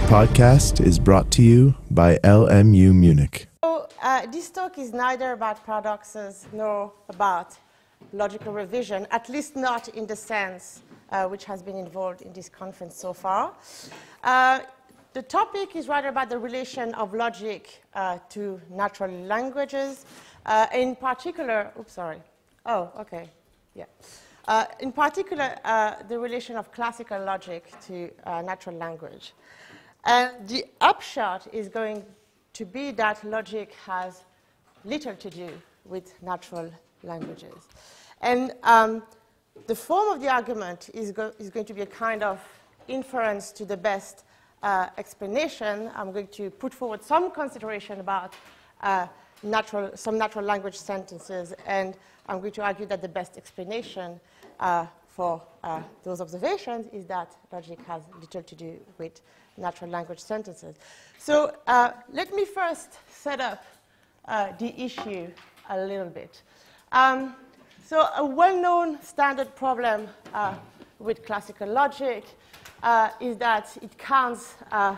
podcast is brought to you by LMU Munich. So, this talk is neither about paradoxes nor about logical revision, at least not in the sense which has been involved in this conference so far. The topic is rather about the relation of logic to natural languages, in particular, in particular, the relation of classical logic to natural language. And the upshot is going to be that logic has little to do with natural languages. And the form of the argument is going to be a kind of inference to the best explanation. I'm going to put forward some consideration about some natural language sentences, and I'm going to argue that the best explanation for those observations is that logic has little to do with natural language sentences. So let me first set up the issue a little bit. So a well-known standard problem with classical logic is that it counts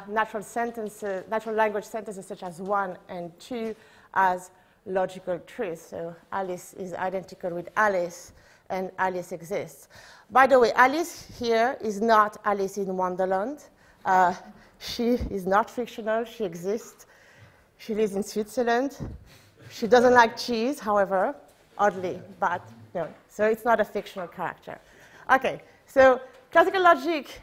natural language sentences such as 1 and 2 as logical truths. So Alice is identical with Alice, and Alice exists. By the way, Alice here is not Alice in Wonderland. She is not fictional. She exists. She lives in Switzerland. She doesn't like cheese, however, oddly, but no. So it's not a fictional character. Okay, so classical logic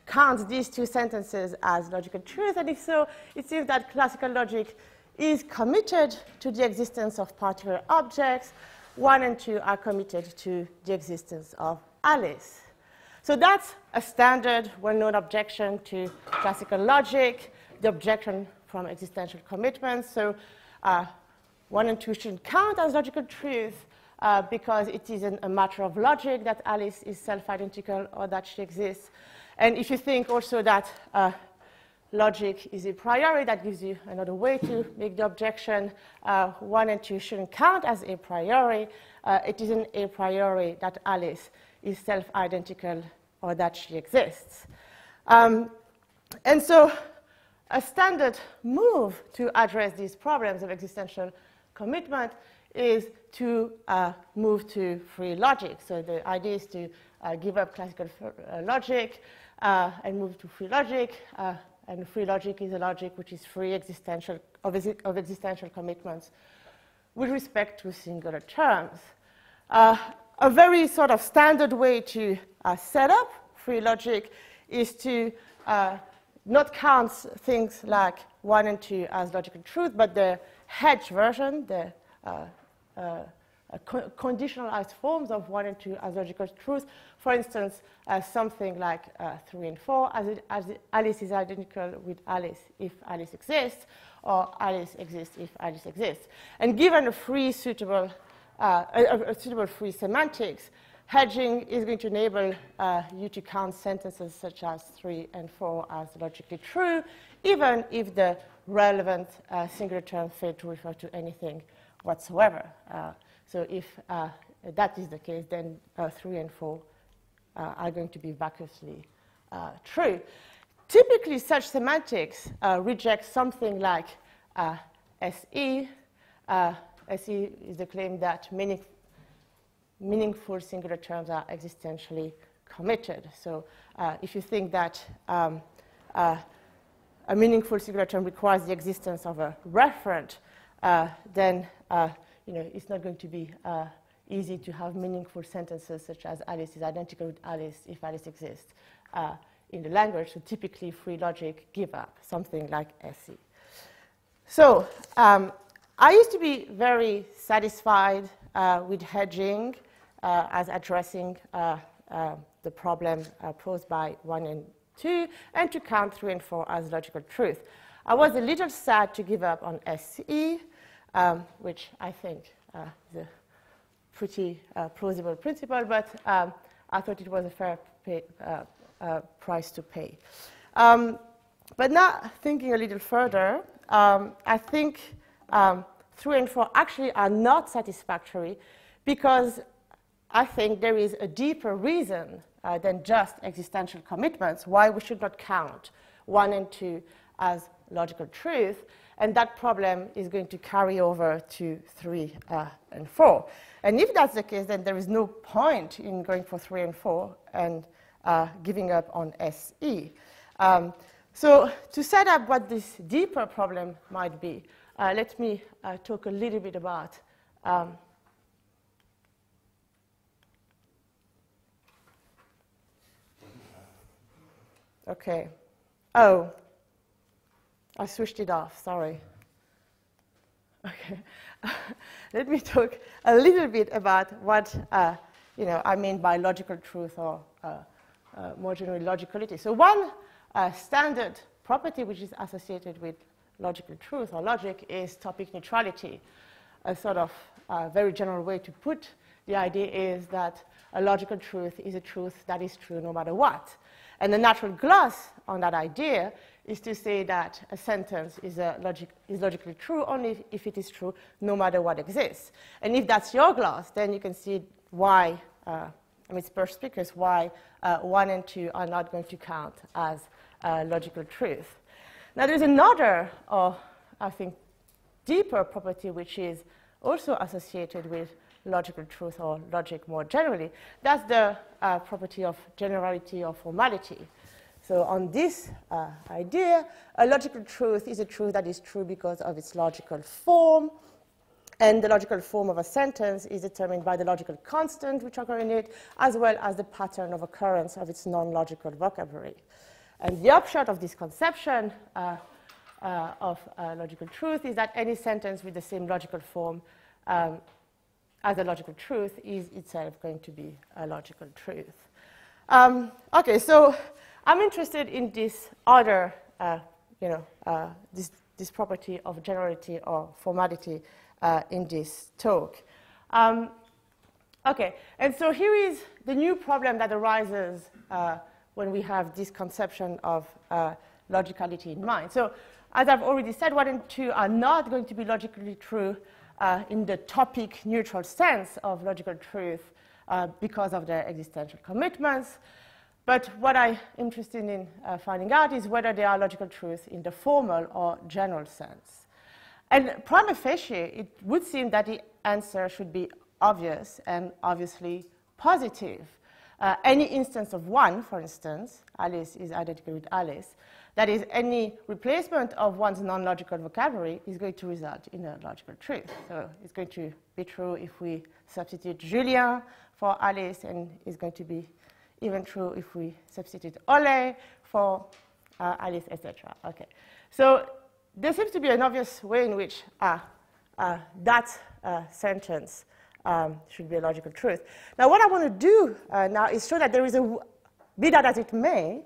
counts these two sentences as logical truth, and if so, it seems that classical logic is committed to the existence of particular objects. 1 and 2 are committed to the existence of Alice. So that's a standard, well-known objection to classical logic, the objection from existential commitments. So 1 and 2 shouldn't count as logical truth because it isn't a matter of logic that Alice is self-identical or that she exists. And if you think also that logic is a priori, that gives you another way to make the objection. 1 and 2 shouldn't count as a priori. It isn't a priori that Alice is self-identical or that she exists. And so a standard move to address these problems of existential commitment is to move to free logic. So the idea is to give up classical logic and move to free logic. And free logic is a logic which is free of existential commitments with respect to singular terms. A very sort of standard way to set up free logic is to not count things like 1 and 2 as logical truth, but the hedged version, the conditionalized forms of 1 and 2 as logical truth. For instance, something like 3 and 4, as Alice is identical with Alice if Alice exists, or Alice exists if Alice exists. And given a free suitable free semantics, hedging is going to enable you to count sentences such as 3 and 4 as logically true, even if the relevant singular term fail to refer to anything whatsoever. So if that is the case, then 3 and 4 are going to be vacuously true. Typically, such semantics reject something like SE. SE is the claim that meaningful singular terms are existentially committed. So if you think that a meaningful singular term requires the existence of a referent, then it's not going to be easy to have meaningful sentences such as Alice is identical with Alice if Alice exists in the language. So typically, free logic give up something like SE. So I used to be very satisfied with hedging as addressing the problem posed by 1 and 2, and to count 3 and 4 as logical truth. I was a little sad to give up on SE, which I think is a pretty plausible principle, but I thought it was a fair price to pay. But now, thinking a little further, I think 3 and 4 actually are not satisfactory because I think there is a deeper reason than just existential commitments why we should not count 1 and 2 as logical truth. And that problem is going to carry over to 3 and 4. And if that's the case, then there is no point in going for 3 and 4 and giving up on SE. So to set up what this deeper problem might be, let me talk a little bit about okay. Oh, I switched it off, sorry. Okay. Let me talk a little bit about what I mean by logical truth or more generally logicality. So one standard property which is associated with logical truth or logic is topic neutrality. A sort of very general way to put the idea is that a logical truth is a truth that is true no matter what. And the natural gloss on that idea is to say that a sentence is logically true only if it is true no matter what exists. And if that's your gloss, then you can see why, it's perspicuous why 1 and 2 are not going to count as logical truth. Now there's another, or I think deeper property which is also associated with logical truth or logic more generally. That's the property of generality or formality. So on this idea, a logical truth is a truth that is true because of its logical form. And the logical form of a sentence is determined by the logical constant which occur in it, as well as the pattern of occurrence of its non-logical vocabulary. And the upshot of this conception of logical truth is that any sentence with the same logical form as a logical truth is itself going to be a logical truth. Okay, so I'm interested in this other, this property of generality or formality in this talk. Okay, and so here is the new problem that arises when we have this conception of logicality in mind. So as I've already said, 1 and 2 are not going to be logically true in the topic neutral sense of logical truth because of their existential commitments. But what I'm interested in finding out is whether they are logical truths in the formal or general sense. And prima facie, it would seem that the answer should be obvious and obviously positive. Any instance of 1, for instance, Alice is identical with Alice, that is, any replacement of one's non-logical vocabulary is going to result in a logical truth. So it's going to be true if we substitute Julien for Alice, and it's going to be even true if we substitute Ole for Alice, etc. Okay. So there seems to be an obvious way in which that sentence should be a logical truth. Now, what I want to do now is show that there is be that as it may,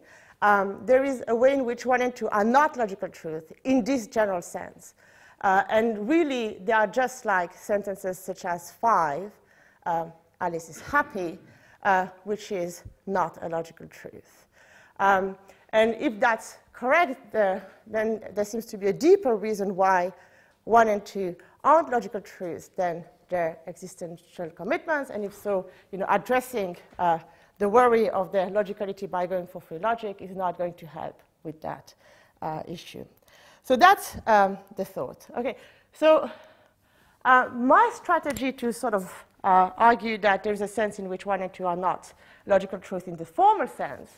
there is a way in which 1 and 2 are not logical truth in this general sense. And really, they are just like sentences such as 5, Alice is happy, which is not a logical truth. And if that's correct, then there seems to be a deeper reason why 1 and 2 aren't logical truths than their existential commitments. And if so, addressing the worry of their logicality by going for free logic is not going to help with that issue. So that's the thought. Okay, so my strategy to sort of argue that there's a sense in which 1 and 2 are not logical truth in the formal sense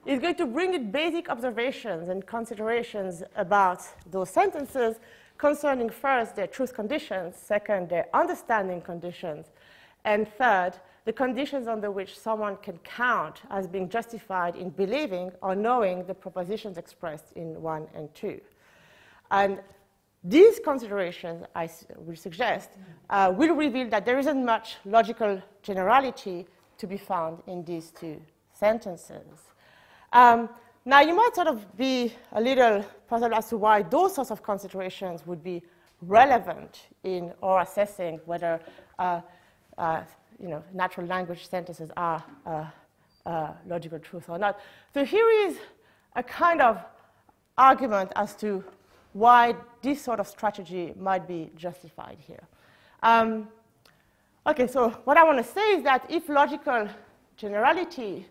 is going to bring in basic observations and considerations about those sentences concerning first their truth conditions, second their understanding conditions, and third the conditions under which someone can count as being justified in believing or knowing the propositions expressed in 1 and 2. And these considerations, I will suggest, will reveal that there isn't much logical generality to be found in these two sentences. Now, you might sort of be a little puzzled as to why those sorts of considerations would be relevant in or assessing whether natural language sentences are logical truth or not. So here is a kind of argument as to why this sort of strategy might be justified here. Okay, so what I want to say is that if logical generality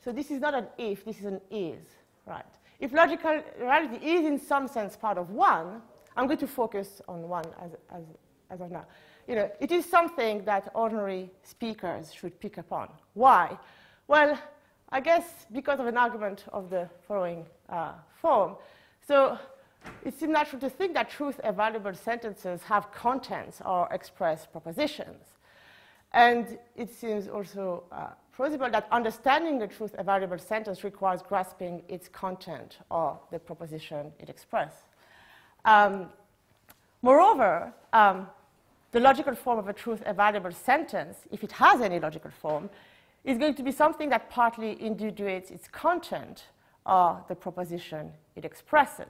So this is not an if, this is an is, right? If logical generality is in some sense part of 1, I'm going to focus on 1 as of now. It is something that ordinary speakers should pick up on. Why? Well, I guess because of an argument of the following form. So it seems natural to think that truth-evaluable sentences have contents or express propositions. And it seems also plausible that understanding the truth-evaluable sentence requires grasping its content or the proposition it expresses. Moreover, the logical form of a truth-evaluable sentence, if it has any logical form, is going to be something that partly individuates its content or the proposition it expresses.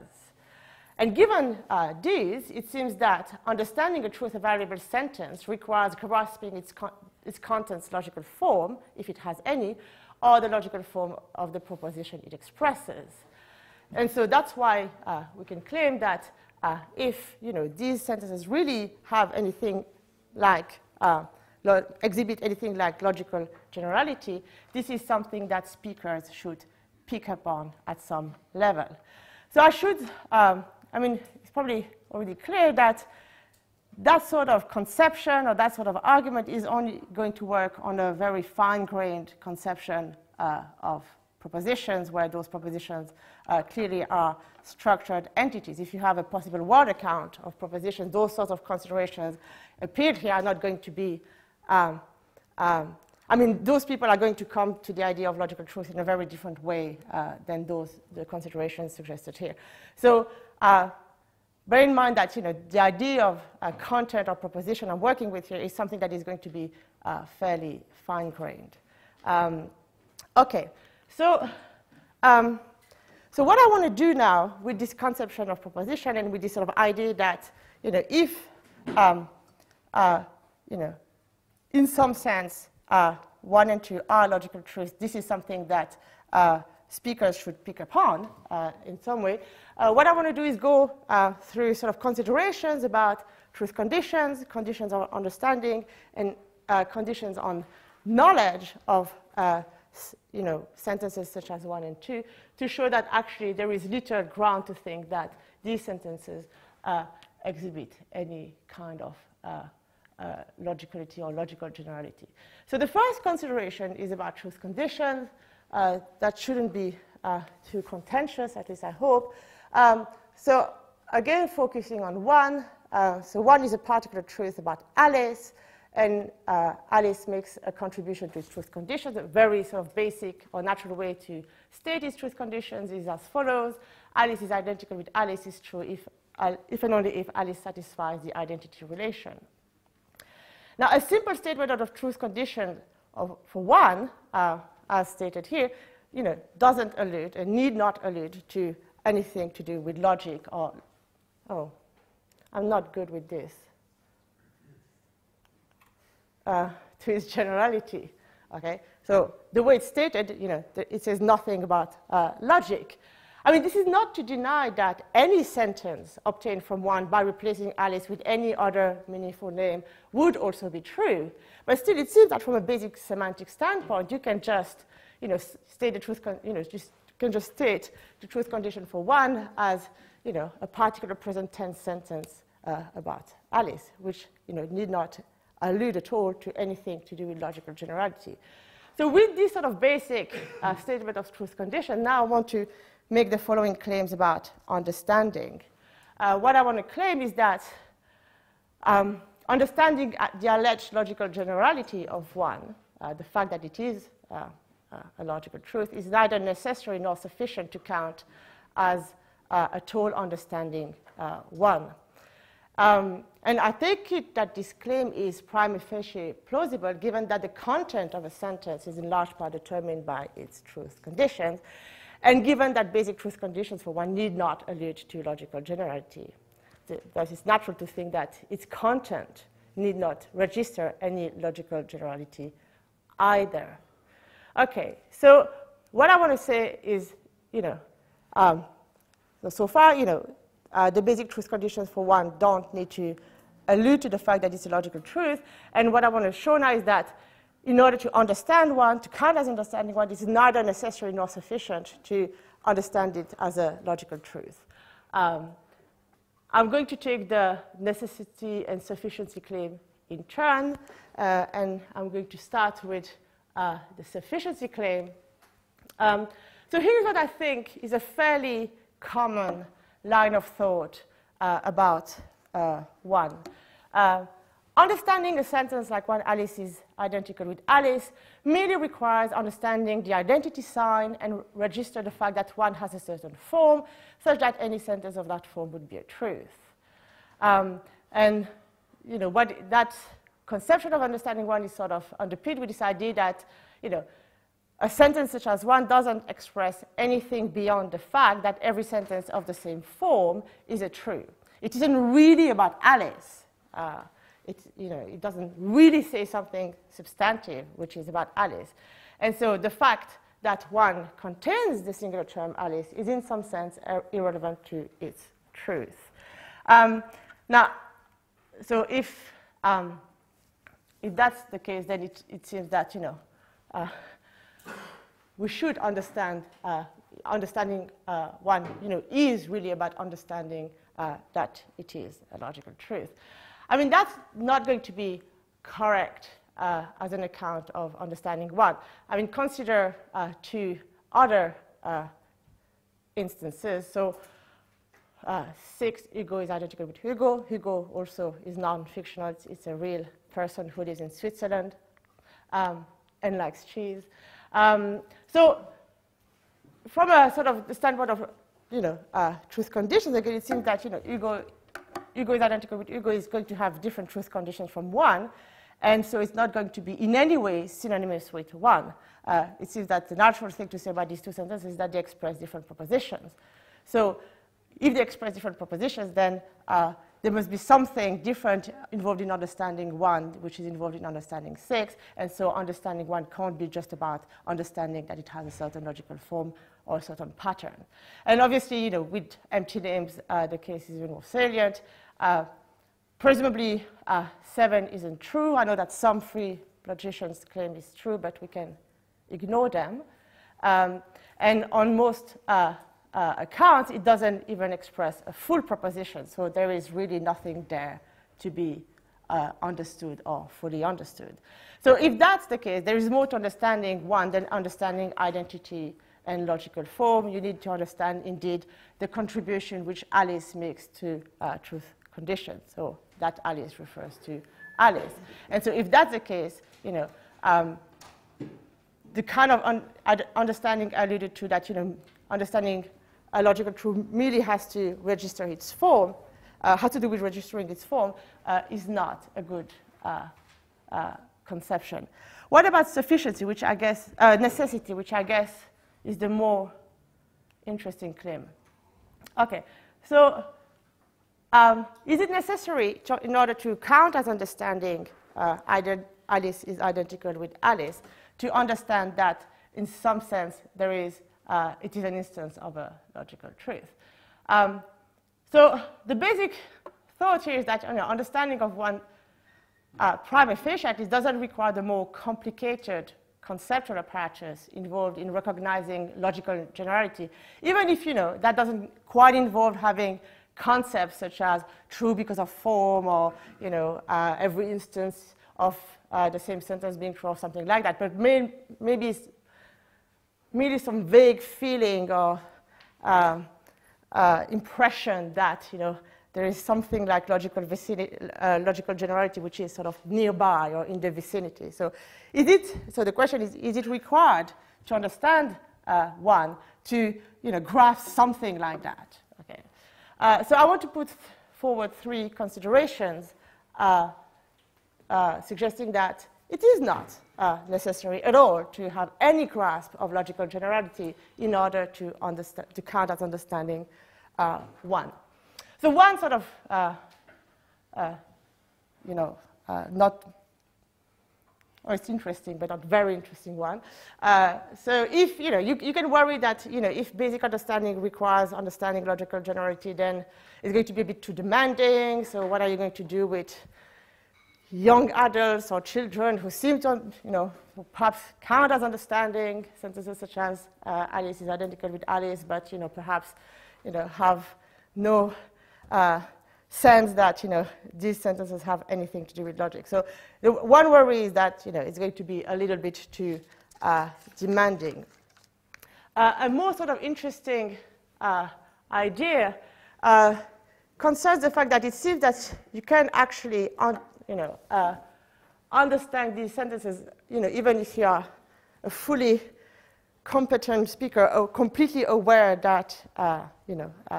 And given this, it seems that understanding a truth-evaluable sentence requires grasping its content's logical form, if it has any, or the logical form of the proposition it expresses. And so that's why we can claim that if these sentences really have anything like exhibit anything like logical generality, this is something that speakers should pick up on at some level. So I should, it's probably already clear that that sort of conception or that sort of argument is only going to work on a very fine-grained conception of propositions, where those propositions clearly are structured entities. If you have a possible word account of propositions, those sorts of considerations appeared here are not going to be those people are going to come to the idea of logical truth in a very different way than the considerations suggested here. So bear in mind that the idea of content or proposition I'm working with here is something that is going to be fairly fine-grained. Okay, so what I want to do now with this conception of proposition and with this sort of idea that if in some sense 1 and 2 are logical truths, this is something that speakers should pick upon in some way. What I want to do is go through sort of considerations about truth conditions, conditions on understanding, and conditions on knowledge of sentences such as 1 and 2, to show that actually there is little ground to think that these sentences exhibit any kind of logicality or logical generality. So the first consideration is about truth conditions. That shouldn't be too contentious, at least I hope. So again, focusing on 1. So 1 is a particular truth about Alice, and Alice makes a contribution to its truth conditions. A very sort of basic or natural way to state its truth conditions is as follows. Alice is identical with Alice is true if and only if Alice satisfies the identity relation. Now, a simple statement out of truth condition for 1, as stated here, doesn't allude and need not allude to anything to do with logic or, oh, I'm not good with this, to its generality. Okay, so the way it's stated, it says nothing about logic. This is not to deny that any sentence obtained from 1 by replacing Alice with any other meaningful name would also be true. But still, it seems that from a basic semantic standpoint, you can just, state the truth, state the truth condition for 1 as, a particular present tense sentence about Alice, which, need not allude at all to anything to do with logical generality. So with this sort of basic statement of truth condition, now I want to make the following claims about understanding. What I want to claim is that understanding the alleged logical generality of 1, the fact that it is a logical truth, is neither necessary nor sufficient to count as at all understanding 1. And I take it that this claim is prima facie plausible, given that the content of a sentence is in large part determined by its truth conditions, and given that basic truth conditions for 1 need not allude to logical generality. Thus, it's natural to think that its content need not register any logical generality either. Okay, so what I want to say is, so far, the basic truth conditions for 1 don't need to allude to the fact that it's a logical truth. And what I want to show now is that in order to understand one, to count as understanding one, is neither necessary nor sufficient to understand it as a logical truth. I'm going to take the necessity and sufficiency claim in turn, and I'm going to start with the sufficiency claim. So here's what I think is a fairly common line of thought about one. Understanding a sentence like one Alice is identical with Alice merely requires understanding the identity sign and register the fact that one has a certain form, such that any sentence of that form would be a truth. And you know, that conception of understanding one is sort of underpinned with this idea that, you know, a sentence such as one doesn't express anything beyond the fact that every sentence of the same form is a truth. It isn't really about Alice. It doesn't really say something substantive, which is about Alice. And so the fact that one contains the singular term Alice is in some sense irrelevant to its truth. Now, so if that's the case, then it seems that, you know, we should understand understanding one, you know, is really about understanding that it is a logical truth. I mean, that's not going to be correct as an account of understanding one. I mean, consider two other instances. So 6, Hugo is identical with Hugo. Hugo also is non-fictional. It's a real person who lives in Switzerland and likes cheese. So from a sort of the standpoint of, you know, truth conditions, again, it seems that, you know, Hugo is identical with Hugo is going to have different truth conditions from one, and so it's not going to be in any way synonymous with one. It seems that the natural thing to say about these two sentences is that they express different propositions. So if they express different propositions, then there must be something different involved in understanding one, which is involved in understanding 6, and so understanding one can't be just about understanding that it has a certain logical form or a certain pattern. And obviously, you know, with empty names, the case is even more salient. Presumably, 7 isn't true. I know that some free logicians claim it's true, but we can ignore them. And on most accounts, it doesn't even express a full proposition. So there is really nothing there to be understood or fully understood. So if that's the case, there is more to understanding one than understanding identity and logical form. You need to understand, indeed, the contribution which Alice makes to truth conditions. So that Alice refers to Alice. And so if that's the case, you know, the kind of understanding I alluded to, that, you know, understanding a logical truth merely has to register its form, has to do with registering its form, is not a good conception. What about sufficiency, which I guess, necessity, which I guess is the more interesting claim? Okay, so is it necessary in order to count as understanding Alice is identical with Alice to understand that in some sense there is it is an instance of a logical truth? So the basic thought here is that, you know, understanding of one prima facie at least doesn't require the more complicated conceptual apparatus involved in recognizing logical generality, even if, you know, that doesn't quite involve having concepts such as true because of form, or, you know, every instance of the same sentence being true or something like that, but maybe it's merely some vague feeling or impression that, you know, there is something like logical generality which is sort of nearby or in the vicinity. So the question is it required to understand one to, you know, grasp something like that? Okay. So I want to put forward 3 considerations suggesting that it is not necessary at all to have any grasp of logical generality in order to count as understanding one. So one sort of, you know, it's interesting, but not very interesting one. So if, you know, you can worry that, you know, if basic understanding requires understanding logical generality, then it's going to be a bit too demanding. So what are you going to do with, young adults or children who seem to, who perhaps count as understanding sentences such as Alice is identical with Alice, but, perhaps, have no sense that, these sentences have anything to do with logic. So the one worry is that, it's going to be a little bit too demanding. A more sort of interesting idea concerns the fact that it seems that you can actually, understand these sentences, even if you are a fully competent speaker or completely aware that,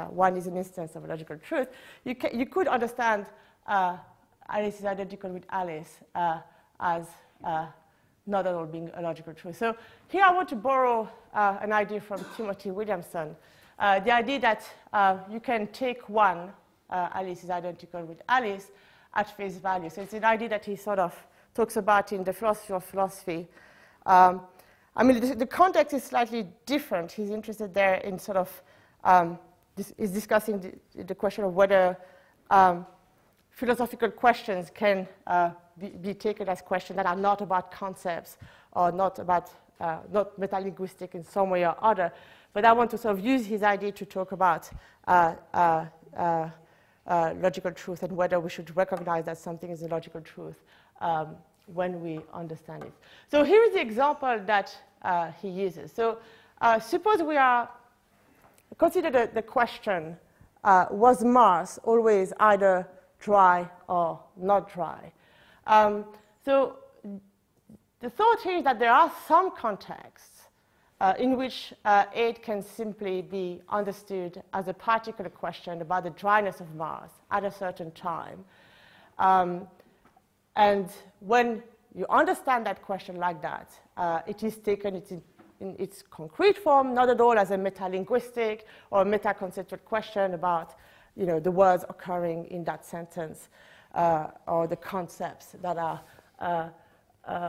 one is an instance of a logical truth. You could understand Alice is identical with Alice as not at all being a logical truth. So here I want to borrow an idea from Timothy Williamson. The idea that you can take one, Alice is identical with Alice, at face value. So it's an idea that he sort of talks about in the philosophy of philosophy. The context is slightly different. He's interested there in sort of, is discussing the question of whether philosophical questions can be taken as questions that are not about concepts or not about, not metalinguistic in some way or other. But I want to sort of use his idea to talk about logical truth and whether we should recognize that something is a logical truth when we understand it. So here is the example that he uses. So suppose we are, consider the question, was Mars always either dry or not dry? So the thought here is that there are some contexts in which aid can simply be understood as a particular question about the dryness of Mars at a certain time. And when you understand that question like that, it is taken in its concrete form, not at all as a metalinguistic or meta-conceptual question about the words occurring in that sentence or the concepts that are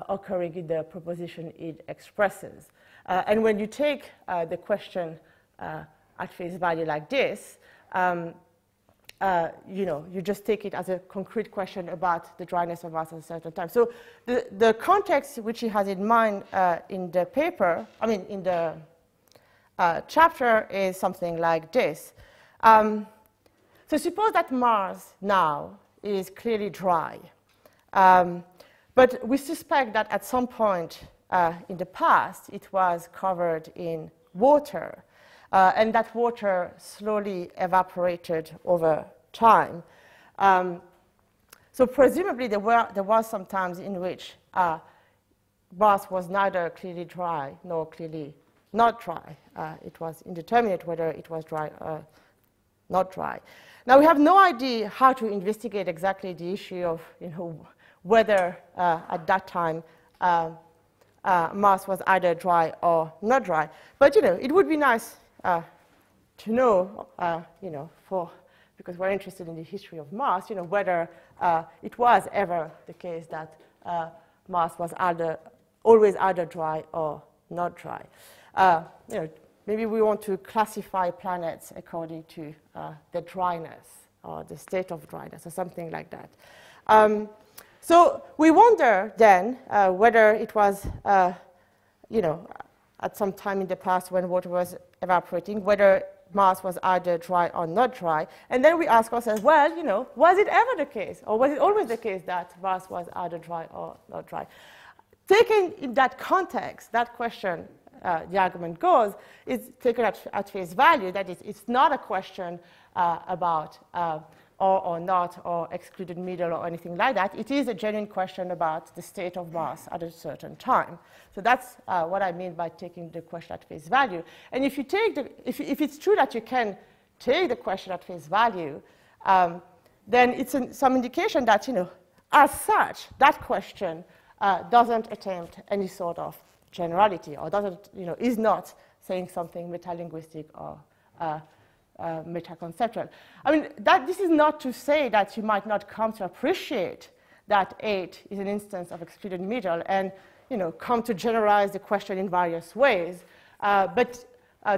occurring in the proposition it expresses. And when you take the question at face value like this, you just take it as a concrete question about the dryness of Mars at a certain time. So the context which he has in mind in the paper, in the chapter is something like this. So suppose that Mars now is clearly dry. But we suspect that at some point in the past, it was covered in water, and that water slowly evaporated over time. So presumably, there was some times in which Mars was neither clearly dry nor clearly not dry. It was indeterminate whether it was dry or not dry. Now, we have no idea how to investigate exactly the issue of whether at that time Mars was either dry or not dry. But it would be nice to know, because we're interested in the history of Mars, whether it was ever the case that Mars was always either dry or not dry. Maybe we want to classify planets according to the dryness or the state of dryness or something like that. So we wonder then whether it was, at some time in the past when water was evaporating, whether Mars was either dry or not dry. And then we ask ourselves, well, was it ever the case? Or was it always the case that Mars was either dry or not dry? Taken in that context, that question, the argument goes, is taken at face value. That is, it's not a question about or not, or excluded middle, or anything like that. It is a genuine question about the state of Mars at a certain time. So that's what I mean by taking the question at face value. And if you take if it's true that you can take the question at face value, then it's some indication that as such, that question doesn't attempt any sort of generality, or doesn't is not saying something metalinguistic or meta-conceptual. This is not to say that you might not come to appreciate that 8 is an instance of excluded middle and come to generalize the question in various ways. But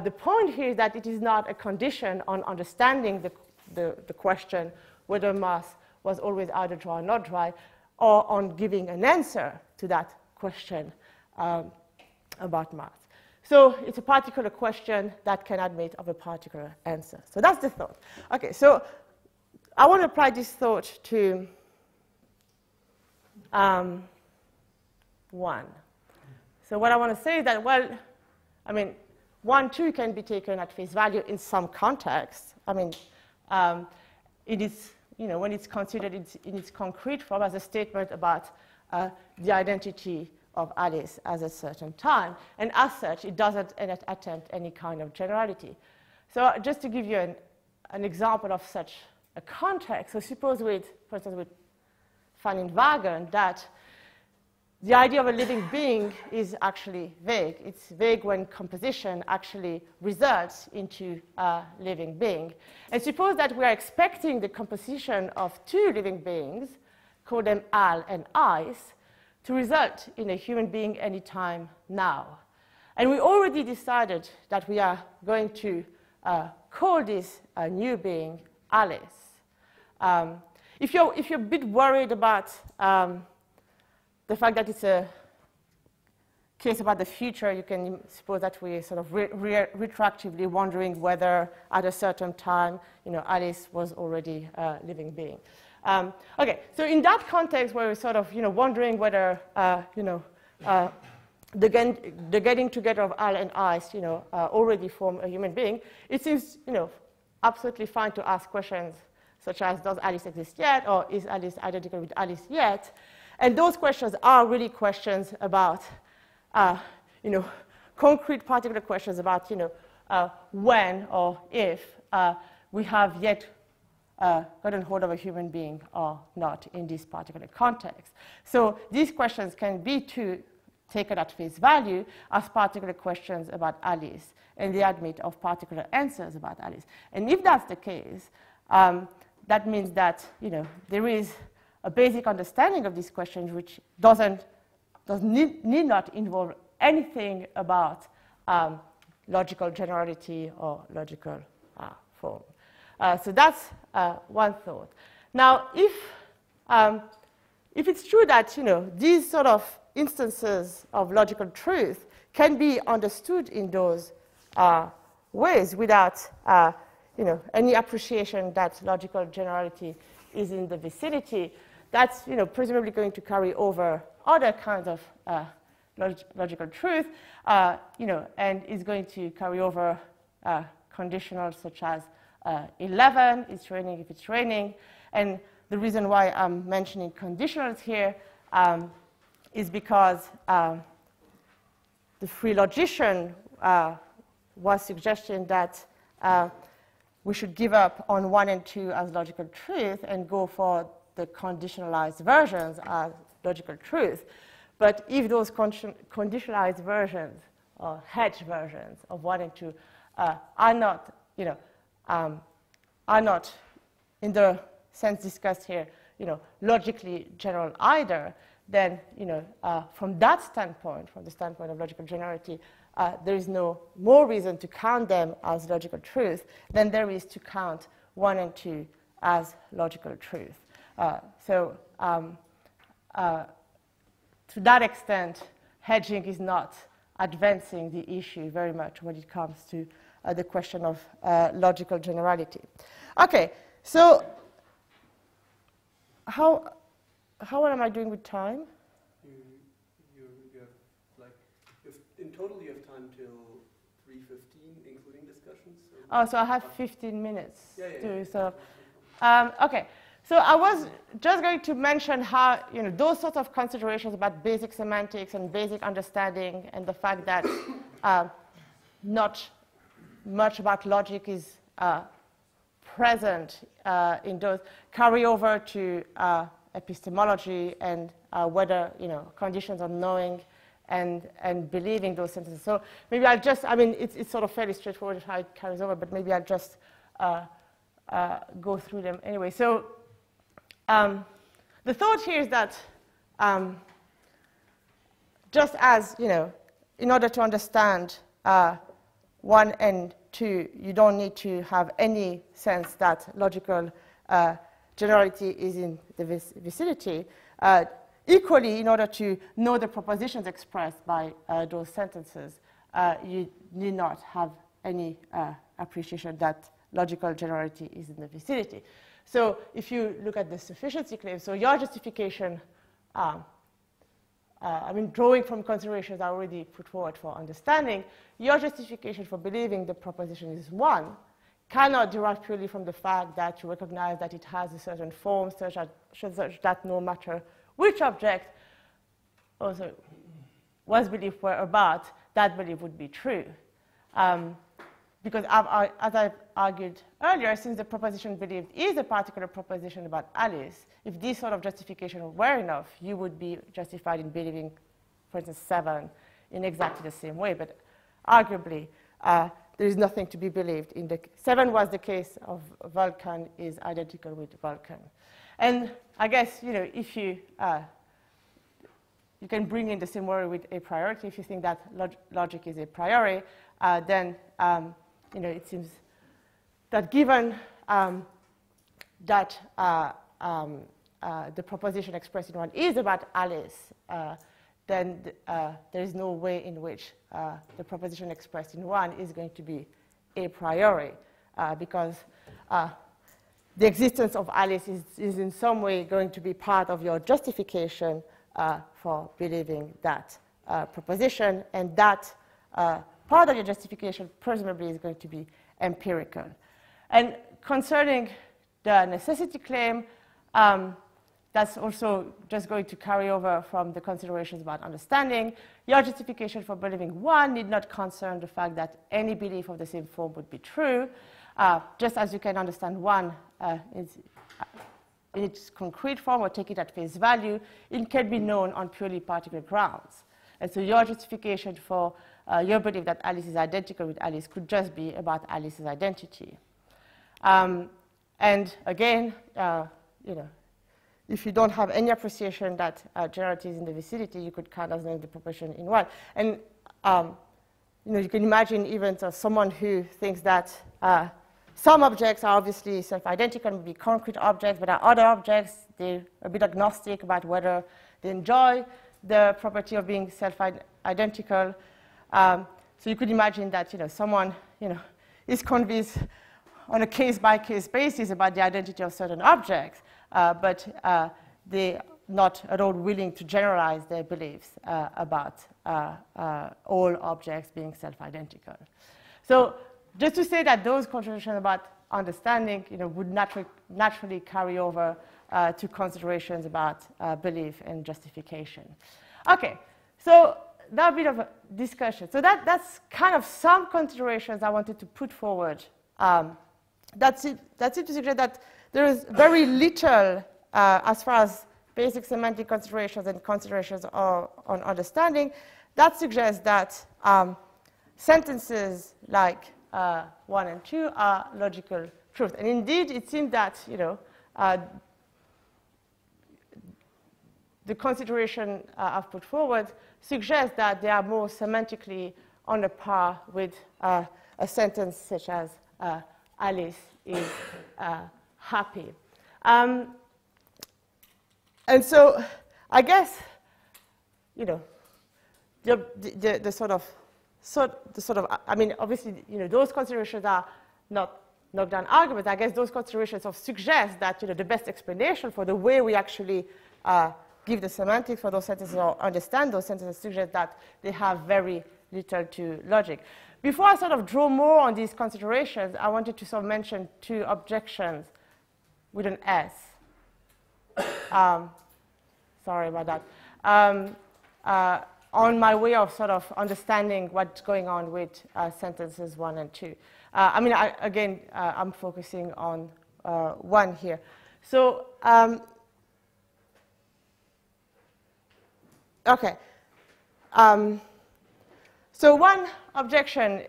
the point here is that it is not a condition on understanding the question whether Mars was always either dry or not dry. or on giving an answer to that question about math. So it's a particular question that can admit of a particular answer. So that's the thought. Okay, so I want to apply this thought to 1. So what I want to say is that, well, I mean, 1, 2 can be taken at face value in some context. I mean, it is, you know, when it's considered in its concrete form as a statement about the identity of Alice at a certain time. And as such, it doesn't attempt any kind of generality. So just to give you an example of such a context, so suppose for instance, with Van in Wagen, that the idea of a living being is actually vague. It's vague when composition actually results into a living being. And suppose that we are expecting the composition of 2 living beings, call them Al and Ice, to result in a human being anytime now. And we already decided that we are going to call this new being Alice. If you're a bit worried about the fact that it's a case about the future, you can suppose that we're sort of retroactively wondering whether at a certain time, you know, Alice was already a living being. Okay, so in that context where we're sort of, you know, wondering whether, you know, the getting together of Al and Ice, you know, already form a human being, it seems, you know, absolutely fine to ask questions such as, does Alice exist yet, or is Alice identical with Alice yet? And those questions are really questions about, you know, concrete particular questions about, you know, when or if we have yet gotten hold of a human being or not in this particular context. So these questions can be taken at face value as particular questions about Alice, and they admit of particular answers about Alice. And if that's the case, that means that, you know, there is a basic understanding of these questions which need not involve anything about logical generality or logical form. So that's one thought. Now, if it's true that, you know, these sort of instances of logical truth can be understood in those ways without, you know, any appreciation that logical generality is in the vicinity, that's, you know, presumably going to carry over other kinds of logical truth, you know, and is going to carry over conditionals such as 11, it's raining if it's raining. And the reason why I'm mentioning conditionals here is because the free logician was suggesting that we should give up on 1 and 2 as logical truth and go for the conditionalized versions as logical truth. But if those conditionalized versions or hedge versions of 1 and 2 are not, you know, are not, in the sense discussed here, you know, logically general either, then, you know, from that standpoint, from the standpoint of logical generality, there is no more reason to count them as logical truth than there is to count 1 and 2 as logical truth. So to that extent, hedging is not advancing the issue very much when it comes to the question of logical generality. Okay, so how am I doing with time? You have, like, in total you have time till 3:15, including discussions. So oh, so I have 15 minutes. Yeah. So, okay. So I was just going to mention how, you know, those sorts of considerations about basic semantics and basic understanding, and the fact that not much about logic is present in those, carry over to epistemology and whether, you know, conditions of knowing and believing those sentences. So maybe I'll just, I mean, it's sort of fairly straightforward how it carries over, but maybe I'll just go through them anyway. So the thought here is that just as, you know, in order to understand 1 and 2, you don't need to have any sense that logical generality is in the vicinity. Equally, in order to know the propositions expressed by those sentences, you need not have any appreciation that logical generality is in the vicinity. So if you look at the sufficiency claim, so your justification, I mean, drawing from considerations I already put forward for understanding, your justification for believing the proposition is 1 cannot derive purely from the fact that you recognize that it has a certain form such that no matter which object also was belief were about, that belief would be true. Because as I've argued earlier, since the proposition believed is a particular proposition about Alice, if this sort of justification were enough, you would be justified in believing, for instance, 7 in exactly the same way. But arguably, there is nothing to be believed. 7 was the case of Vulcan is identical with Vulcan. And I guess, if you can bring in the same worry with a priority. If you think that logic is a priori, then it seems that given that the proposition expressed in 1 is about Alice, then there is no way in which the proposition expressed in 1 is going to be a priori, because the existence of Alice is in some way going to be part of your justification for believing that proposition, and that part of your justification presumably is going to be empirical. And concerning the necessity claim, that's also just going to carry over from the considerations about understanding. Your justification for believing 1 need not concern the fact that any belief of the same form would be true. Just as you can understand 1 in its concrete form or take it at face value, it can be known on purely particular grounds. And so your justification for your belief that Alice is identical with Alice could just be about Alice's identity. And again, if you don't have any appreciation that generality is in the vicinity, you could count as knowing the proposition in 1. And you can imagine even someone who thinks that some objects are obviously self-identical, maybe concrete objects, but other objects, they're a bit agnostic about whether they enjoy the property of being self-identical. So you could imagine that someone is convinced on a case-by-case basis about the identity of certain objects, but they're not at all willing to generalize their beliefs about all objects being self-identical. So just to say that those considerations about understanding would naturally carry over to considerations about belief and justification. Okay, so that bit of a discussion. So that's kind of some considerations I wanted to put forward. That's it to suggest that there is very little as far as basic semantic considerations and considerations on understanding. That suggests that sentences like 1 and 2 are logical truth. And indeed, it seems that the consideration I've put forward suggests that they are more semantically on a par with a sentence such as Alice is happy. And so I guess the sort of I mean, obviously, those considerations are not knockdown arguments. I guess those considerations suggest that the best explanation for the way we actually give the semantics for those sentences or understand those sentences suggests that they have very little to logic. Before I draw more on these considerations, I wanted to mention 2 objections with an S. Sorry about that. On my way of understanding what's going on with sentences 1 and 2. I mean, I'm focusing on 1 here. So, okay. So one objection,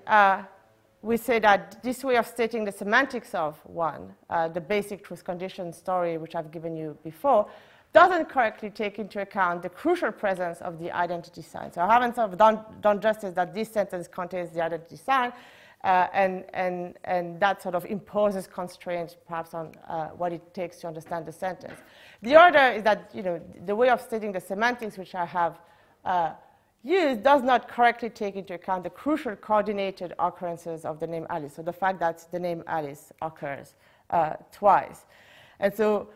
we say that this way of stating the semantics of 1, the basic truth condition story, which I've given you before, doesn't correctly take into account the crucial presence of the identity sign. So I haven't done justice that this sentence contains the identity sign. And that sort of imposes constraints perhaps on what it takes to understand the sentence. The other is that the way of stating the semantics which I have used does not correctly take into account the crucial coordinated occurrences of the name Alice, so the fact that the name Alice occurs twice. And so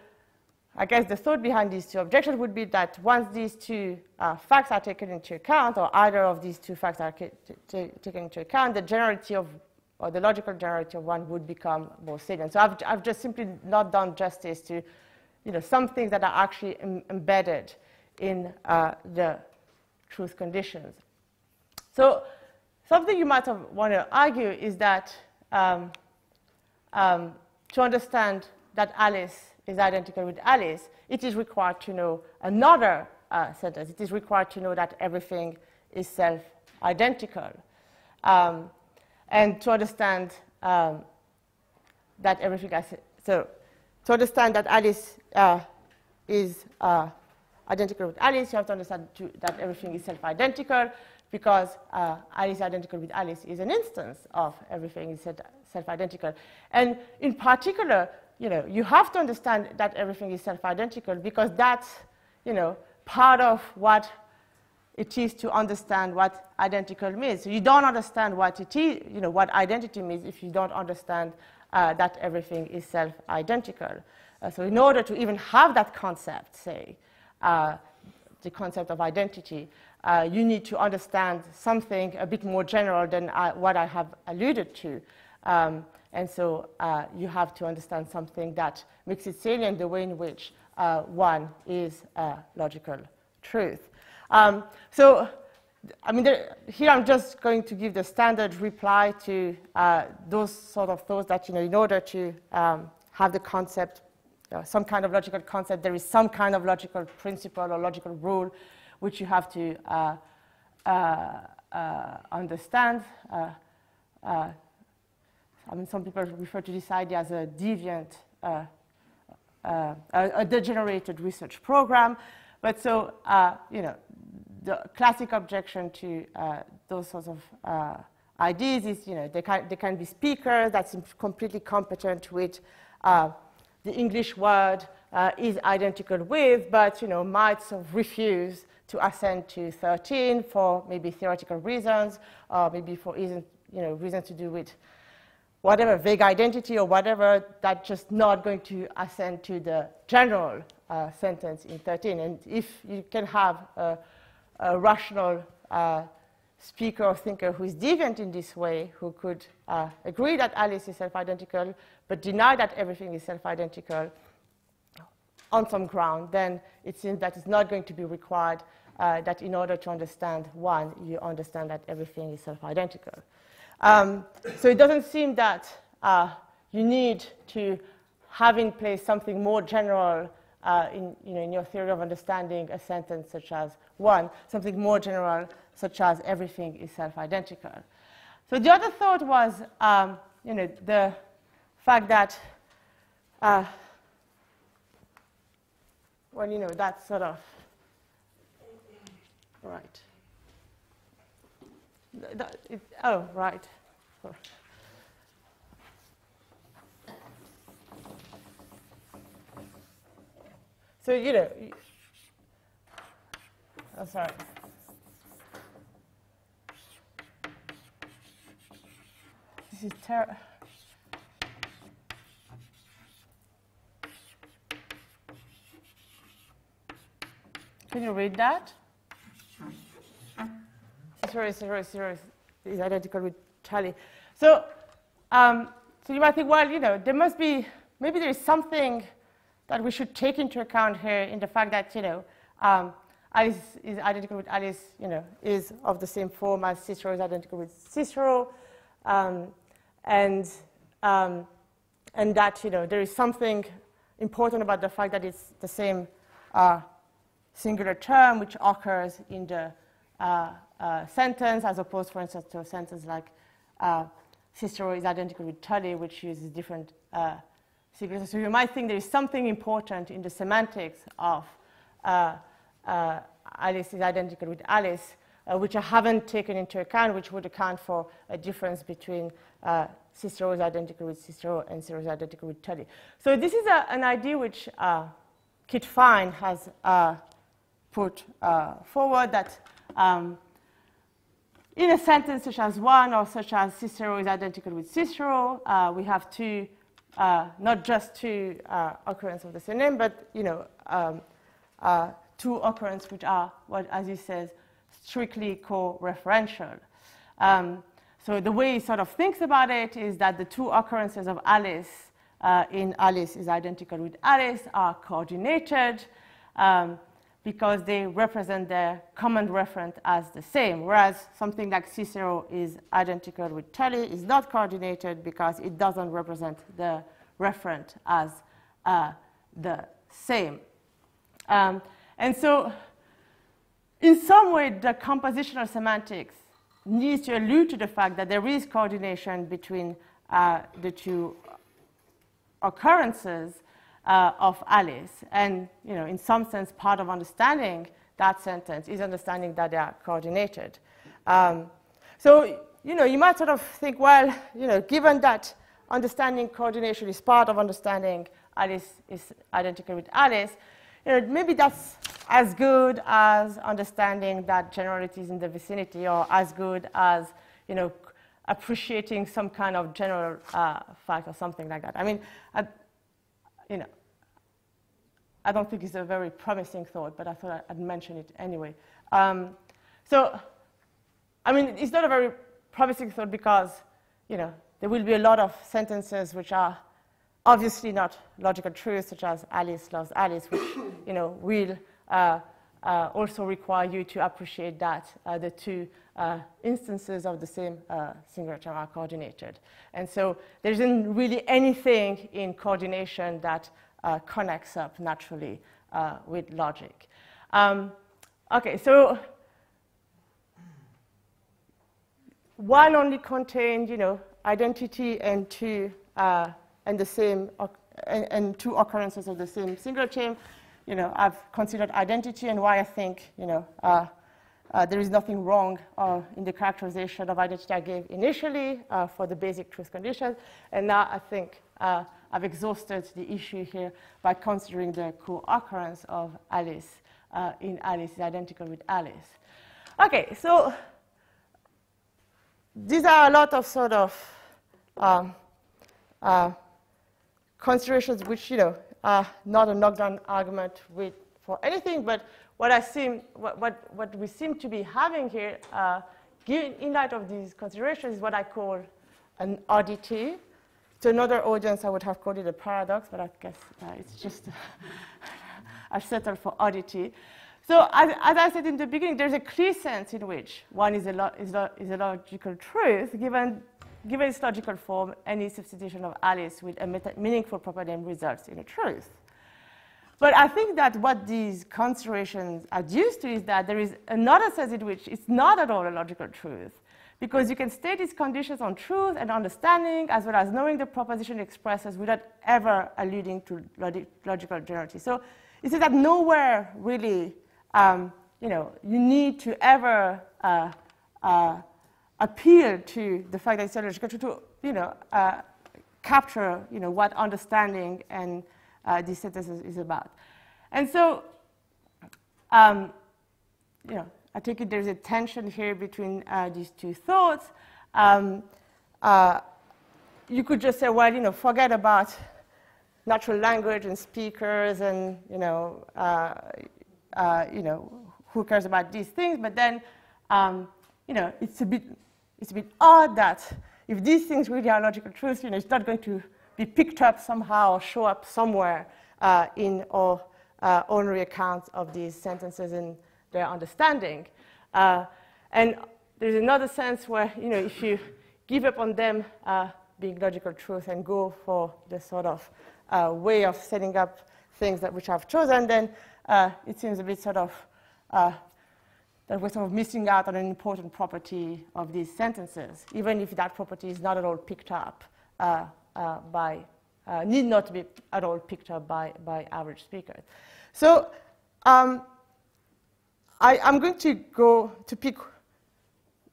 I guess the thought behind these two objections would be that once these two facts are taken into account, or either of these two facts are taken into account, the generality of, or the logical generality of one would become more salient. So I've just simply not done justice to some things that are actually embedded in the truth conditions. So something you might want to argue is that to understand that Alice is identical with Alice, it is required to know another sentence. It is required to know that everything is self-identical. And to understand that everything so to understand that Alice is identical with Alice, you have to understand that everything is self-identical, because Alice identical with Alice is an instance of everything is self-identical. And in particular, you have to understand that everything is self-identical, because that's, part of what it is to understand what identical means. So you don't understand what it is, what identity means, if you don't understand that everything is self-identical. So in order to even have that concept, say, the concept of identity, you need to understand something a bit more general than what I have alluded to. And so you have to understand something that makes it salient, the way in which one is a logical truth. So, I mean, here I'm just going to give the standard reply to those sort of thoughts that, in order to have the concept, some kind of logical concept, there is some kind of logical principle or logical rule which you have to understand. I mean, some people refer to this idea as a deviant, a degenerated research program. But so, the classic objection to those sorts of ideas is, they can be speakers that's completely competent with the English word is identical with, but, might sort of refuse to assent to 13 for maybe theoretical reasons, or maybe for reasons to do with whatever, vague identity or whatever, that's just not going to assent to the general sentence in 13. And if you can have a rational speaker or thinker who is deviant in this way, who could agree that Alice is self-identical, but deny that everything is self-identical on some ground, then it seems that it's not going to be required that in order to understand one, you understand that everything is self-identical. So it doesn't seem that you need to have in place something more general in your theory of understanding a sentence such as one, something more general such as everything is self-identical. So the other thought was, the fact that, that's sort of, right. Oh, right. So, oh, sorry. This is terrible. Can you read that? 0, 0, 0 is identical with Charlie. So, so you might think, well, there must be, maybe there is something that we should take into account here in the fact that, Alice is identical with Alice, is of the same form as Cicero is identical with Cicero, and that, there is something important about the fact that it's the same singular term which occurs in the sentence, as opposed, for instance, to a sentence like Cicero is identical with Tully, which uses different singular. So you might think there is something important in the semantics of Alice is identical with Alice, which I haven't taken into account, which would account for a difference between C0 is identical with C0 and 0 is identical with 30. So this is an idea which Kit Fine has put forward, that in a sentence such as 1 or such as C0 is identical with C0, we have two, not just two occurrences of the same name, but two occurrences which are what, as he says, strictly co-referential. So the way he sort of thinks about it is that the two occurrences of Alice in Alice is identical with Alice are coordinated because they represent their common referent as the same, whereas something like C0 is identical with Tully is not coordinated because it doesn't represent the referent as the same. And so in some way, the compositional semantics needs to allude to the fact that there is coordination between the two occurrences of Alice. And in some sense, part of understanding that sentence is understanding that they are coordinated. So you might sort of think, well, given that understanding coordination is part of understanding Alice is identical with Alice, maybe that's as good as understanding that generalities in the vicinity, or as good as appreciating some kind of general fact or something like that. I mean, I don't think it's a very promising thought, but I thought I'd mention it anyway. So, I mean, it's not a very promising thought because there will be a lot of sentences which are obviously not logical truths, such as Alice loves Alice, which will also require you to appreciate that the two instances of the same singular term are coordinated. And so there isn't really anything in coordination that connects up naturally with logic. Okay, so one only contained, identity and two and the same and two occurrences of the same singular term. I've considered identity and why I think there is nothing wrong in the characterization of identity I gave initially for the basic truth conditions, and now I think I've exhausted the issue here by considering the co-occurrence of Alice in Alice is identical with Alice. Okay, so these are a lot of sort of considerations which are not a knockdown argument for anything, but what we seem to be having here, in light of these considerations, is what I call an oddity. To another audience, I would have called it a paradox, but I guess it's just I've settled for oddity. So as I said in the beginning, there's a clear sense in which one is a logical truth, given its logical form, any substitution of Alice with a meaningful proper name results in a truth. But I think that what these considerations adduce to is that there is another sense in which it's not at all a logical truth, because you can state these conditions on truth and understanding, as well as knowing the proposition expresses without ever alluding to logical generality. So it says that nowhere really, you need to ever appeal to the fact that it's logical to capture, what understanding and these sentences is about. And so, I take it there's a tension here between these two thoughts. You could just say, well, forget about natural language and speakers and, who cares about these things? But then, it's a bit odd that if these things really are logical truths, it's not going to be picked up somehow or show up somewhere in our own accounts of these sentences and their understanding. And there's another sense where, if you give up on them being logical truth and go for the sort of way of setting up things which I've chosen, then it seems a bit sort of that we're sort of missing out on an important property of these sentences, even if that property is not at all picked up need not be at all picked up by average speakers. So I'm going to go to pick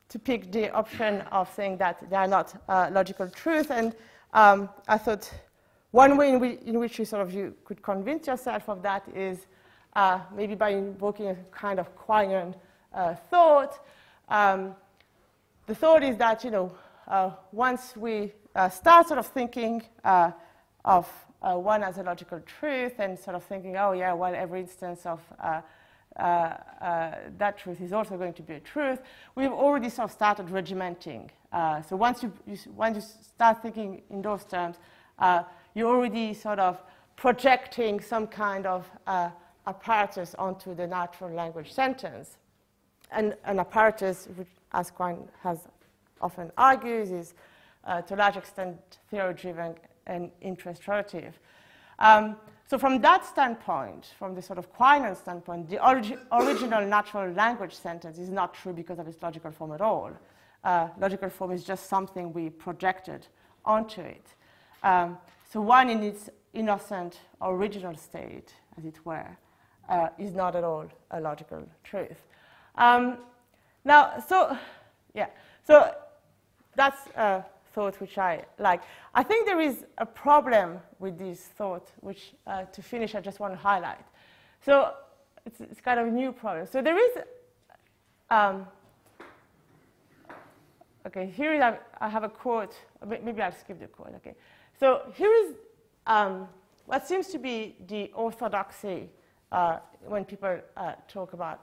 to pick the option of saying that they are not logical truth. And I thought one way in which you could convince yourself of that is maybe by invoking a kind of Quinian thought. The thought is that, once we start sort of thinking of one as a logical truth and sort of thinking, oh, yeah, well, every instance of that truth is also going to be a truth, we've already sort of started regimenting. So once you start thinking in those terms, you're already sort of projecting some kind of apparatus onto the natural language sentence. And an apparatus, which, as Quine has often argues, is to a large extent theory-driven and interest-relative. So from that standpoint, from the sort of Quinian standpoint, the original natural language sentence is not true because of its logical form at all. Logical form is just something we projected onto it. So one in its innocent original state, as it were, is not at all a logical truth. So that's a thought which I like. I think there is a problem with this thought, which, to finish, I just want to highlight. So it's kind of a new problem. So there is, okay, here I have a quote. Maybe I'll skip the quote. Okay. So here is what seems to be the orthodoxy when people talk about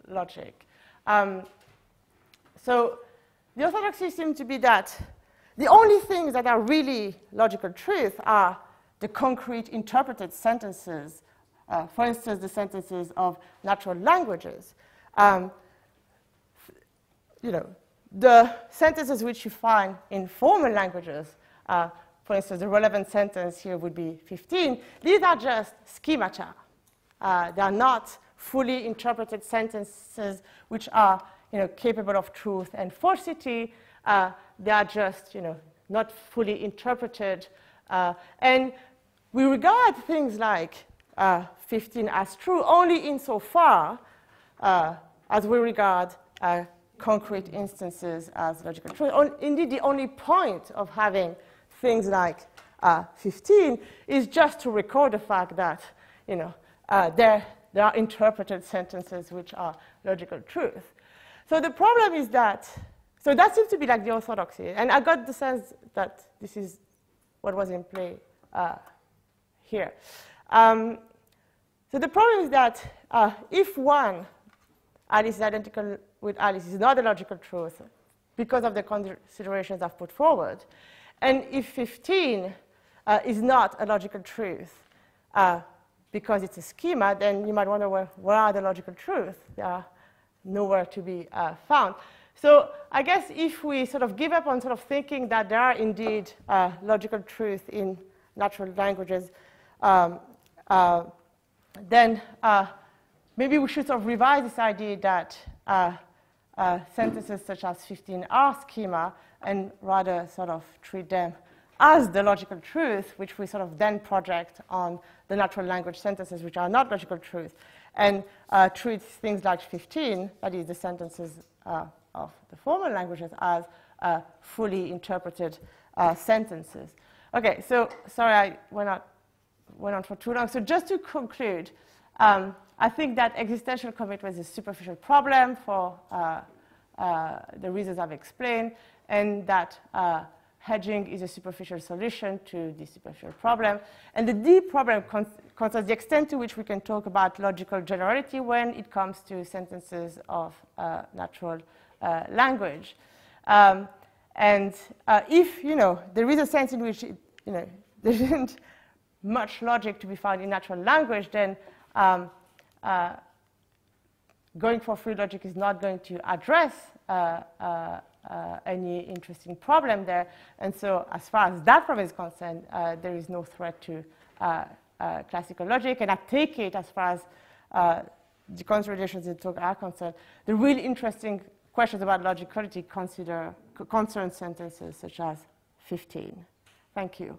logic. So the orthodoxy seems to be that the only things that are really logical truth are the concrete interpreted sentences, for instance, the sentences of natural languages. The sentences which you find in formal languages, for instance, the relevant sentence here would be 15. These are just schemata. They are not fully interpreted sentences which are capable of truth and falsity. They are just not fully interpreted. And we regard things like 15 as true only insofar as we regard concrete instances as logical truth. Indeed, the only point of having things like 15 is just to record the fact that there are interpreted sentences which are logical truth. So the problem is that, so that seems to be like the orthodoxy. And I got the sense that this is what was in play here. So the problem is that if one, Alice is identical with Alice, is not a logical truth because of the considerations I've put forward, and if 15 is not a logical truth because it's a schema, then you might wonder, well, where are the logical truths? They are nowhere to be found. So I guess if we sort of give up on sort of thinking that there are indeed logical truths in natural languages, then maybe we should sort of revise this idea that sentences such as 15 are schema and rather sort of treat them as the logical truth, which we sort of then project on the natural language sentences which are not logical truth, and treat things like 15, that is the sentences of the formal languages, as fully interpreted sentences. Okay, so sorry I went on for too long. So just to conclude, I think that existential commitment is a superficial problem for the reasons I've explained, and that hedging is a superficial solution to this superficial problem. And the deep problem concerns the extent to which we can talk about logical generality when it comes to sentences of natural language. And if, there is a sense in which, there isn't much logic to be found in natural language, then going for free logic is not going to address any interesting problem there. And so as far as that problem is concerned, there is no threat to classical logic. And I take it, as far as the considerations in the talk are concerned, the really interesting questions about logicality concern sentences such as 15. Thank you.